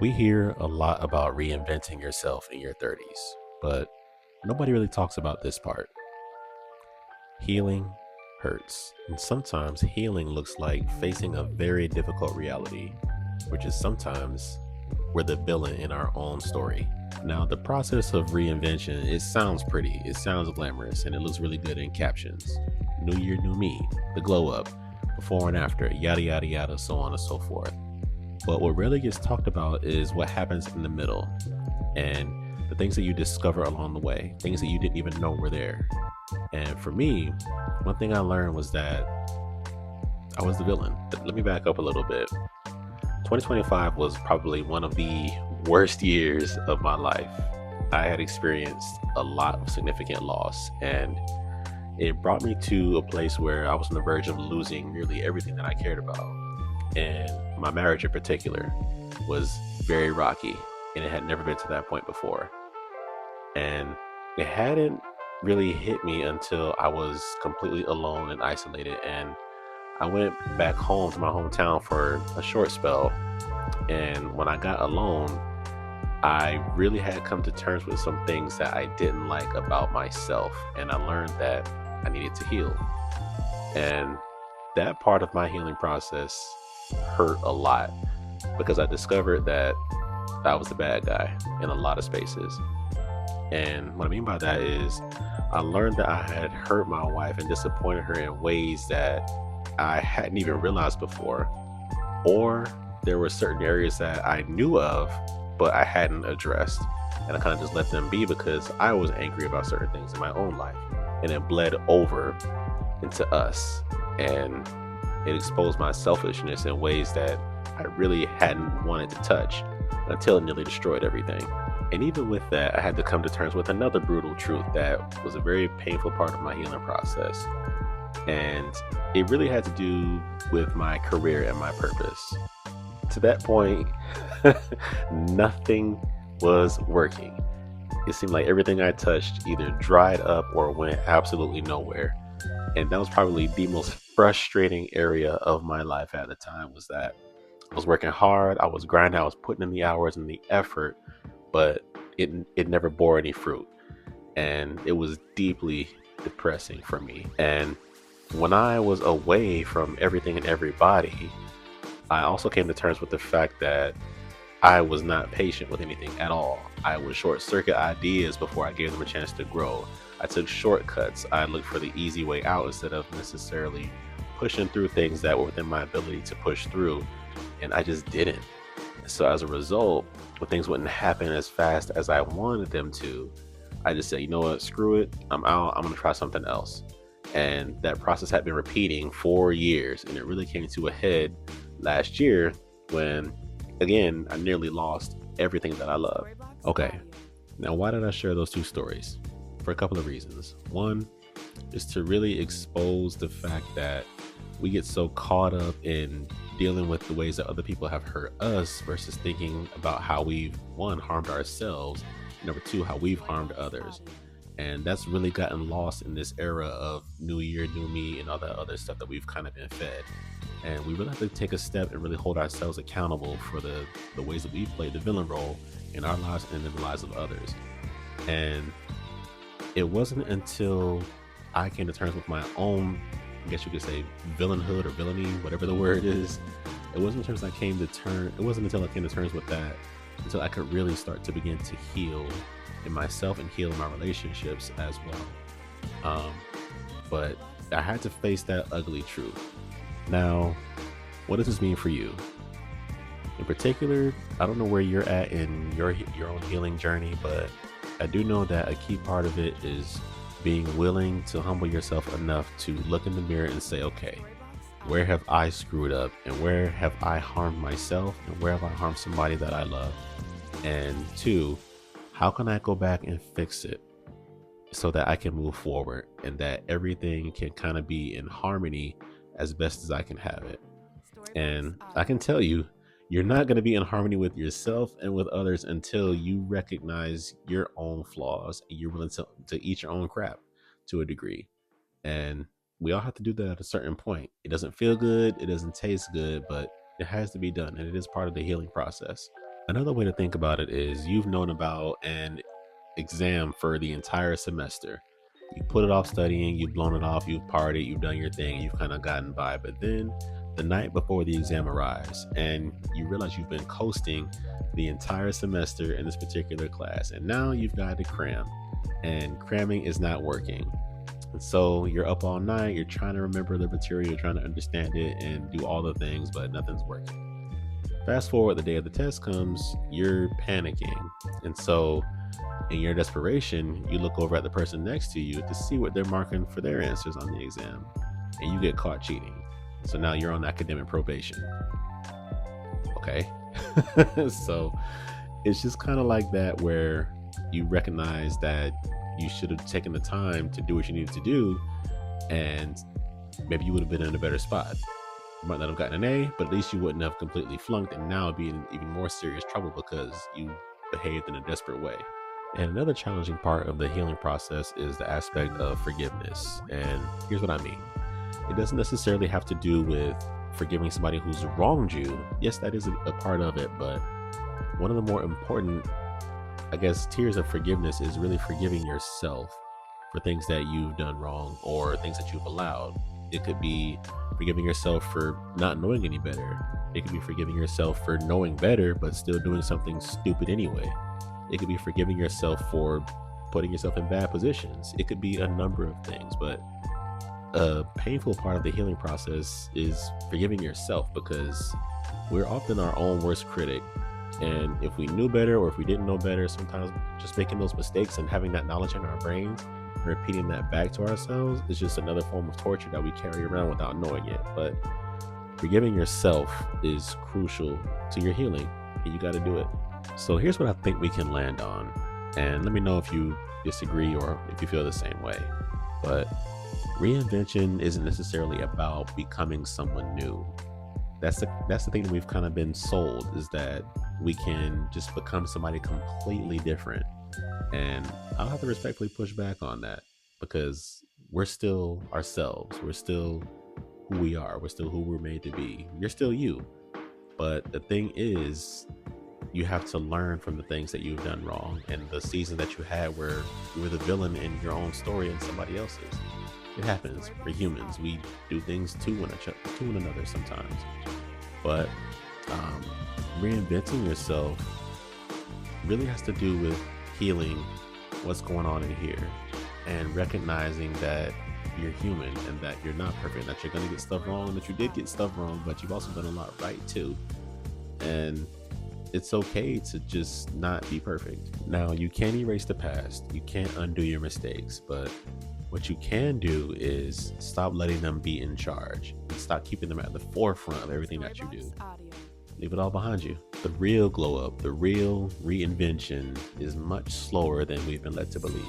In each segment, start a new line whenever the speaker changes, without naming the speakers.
We hear a lot about reinventing yourself in your 30s, but nobody really talks about this part. Healing hurts, and sometimes healing looks like facing a very difficult reality, which is sometimes we're the villain in our own story. Now, the process of reinvention, it sounds pretty, it sounds glamorous, and it looks really good in captions. New year, new me, the glow up, before and after, yada yada yada, so on and so forth. But what rarely gets talked about is what happens in the middle and the things that you discover along the way, things that you didn't even know were there. And for me, one thing I learned was that I was the villain. Let me back up a little bit. 2025 was probably one of the worst years of my life. I had experienced a lot of significant loss, and it brought me to a place where I was on the verge of losing nearly everything that I cared about. And my marriage in particular was very rocky, and it had never been to that point before. And it hadn't really hit me until I was completely alone and isolated. And I went back home to my hometown for a short spell. And when I got alone, I really had come to terms with some things that I didn't like about myself. And I learned that I needed to heal. And that part of my healing process hurt a lot because I discovered that I was the bad guy in a lot of spaces. And what I mean by that is, I learned that I had hurt my wife and disappointed her in ways that I hadn't even realized before. Or there were certain areas that I knew of, but I hadn't addressed. And I kind of just let them be because I was angry about certain things in my own life. And it bled over into us. And it exposed my selfishness in ways that I really hadn't wanted to touch until it nearly destroyed everything. And even with that, I had to come to terms with another brutal truth that was a very painful part of my healing process. And it really had to do with my career and my purpose. To that point, nothing was working. It seemed like everything I touched either dried up or went absolutely nowhere. And that was probably the most frustrating area of my life at the time, was that I was working hard, I was grinding, I was putting in the hours and the effort, but it never bore any fruit. And it was deeply depressing for me. And when I was away from everything and everybody, I also came to terms with the fact that I was not patient with anything at all. I would short circuit ideas before I gave them a chance to grow. I took shortcuts. I looked for the easy way out instead of necessarily pushing through things that were within my ability to push through. And I just didn't. So as a result, when things wouldn't happen as fast as I wanted them to, I just said, you know what, screw it. I'm out. I'm going to try something else. And that process had been repeating for years. And it really came to a head last year when, again, I nearly lost everything that I love. Okay, now why did I share those two stories? For a couple of reasons. One is to really expose the fact that we get so caught up in dealing with the ways that other people have hurt us versus thinking about how we've, one, harmed ourselves, and number two, how we've harmed others. And that's really gotten lost in this era of new year, new me, and all that other stuff that we've kind of been fed. And we really have to take a step and really hold ourselves accountable for the ways that we've played the villain role in our lives and in the lives of others. And it wasn't until I came to terms with my own, I guess you could say, villainhood or villainy, whatever the word is. It wasn't until I came to terms with that until I could really start to begin to heal in myself and heal in my relationships as well. But I had to face that ugly truth. Now, what does this mean for you? In particular, I don't know where you're at in your own healing journey, but I do know that a key part of it is being willing to humble yourself enough to look in the mirror and say, okay, where have I screwed up, and where have I harmed myself, and where have I harmed somebody that I love? And two, how can I go back and fix it so that I can move forward and that everything can kind of be in harmony as best as I can have it? And I can tell you, you're not going to be in harmony with yourself and with others until you recognize your own flaws and you're willing to eat your own crap to a degree. And we all have to do that at a certain point. It doesn't feel good, it doesn't taste good, but it has to be done. And it is part of the healing process. Another way to think about it is you've known about an exam for the entire semester. You put it off studying, you've blown it off, you've partied, you've done your thing, you've kind of gotten by. But then the night before the exam arrives, and you realize you've been coasting the entire semester in this particular class, and now you've got to cram, and cramming is not working. And so you're up all night, you're trying to remember the material, you're trying to understand it and do all the things, but nothing's working. Fast forward, the day of the test comes, you're panicking. And so in your desperation, you look over at the person next to you to see what they're marking for their answers on the exam, and you get caught cheating. So now you're on academic probation. Okay. So it's just kind of like that, where you recognize that you should have taken the time to do what you needed to do, and maybe you would have been in a better spot. You might not have gotten an A, but at least you wouldn't have completely flunked and now be in even more serious trouble because you behaved in a desperate way. And another challenging part of the healing process is the aspect of forgiveness. And here's what I mean. It doesn't necessarily have to do with forgiving somebody who's wronged you. Yes, that is a part of it, but one of the more important, I guess, tiers of forgiveness is really forgiving yourself for things that you've done wrong or things that you've allowed. It could be forgiving yourself for not knowing any better. It could be forgiving yourself for knowing better but still doing something stupid anyway. It could be forgiving yourself for putting yourself in bad positions. It could be a number of things, but a painful part of the healing process is forgiving yourself, because we're often our own worst critic. And if we knew better, or if we didn't know better, sometimes just making those mistakes and having that knowledge in our brains, repeating that back to ourselves, is just another form of torture that we carry around without knowing it. But forgiving yourself is crucial to your healing, and you got to do it. So here's what I think we can land on, and let me know if you disagree or if you feel the same way. But reinvention isn't necessarily about becoming someone new. That's the thing that we've kind of been sold, is that we can just become somebody completely different. And I'll have to respectfully push back on that, because we're still ourselves. We're still who we are. We're still who we're made to be. You're still you. But the thing is, you have to learn from the things that you've done wrong, and the season that you had where you were the villain in your own story and somebody else's. It happens. We're humans. We do things to one another sometimes. But reinventing yourself really has to do with healing what's going on in here, and recognizing that you're human and that you're not perfect, that you're going to get stuff wrong, and that you did get stuff wrong, but you've also done a lot right too. And it's okay to just not be perfect. Now, you can't erase the past, you can't undo your mistakes, but what you can do is stop letting them be in charge, and stop keeping them at the forefront of everything that you do. Leave it all behind you. The real glow up, the real reinvention is much slower than we've been led to believe.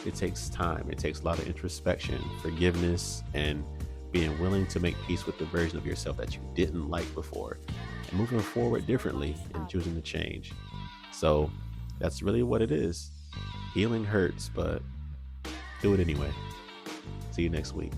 It takes time. It takes a lot of introspection, forgiveness, and being willing to make peace with the version of yourself that you didn't like before, and moving forward differently and choosing to change. So that's really what it is. Healing hurts, but do it anyway. See you next week.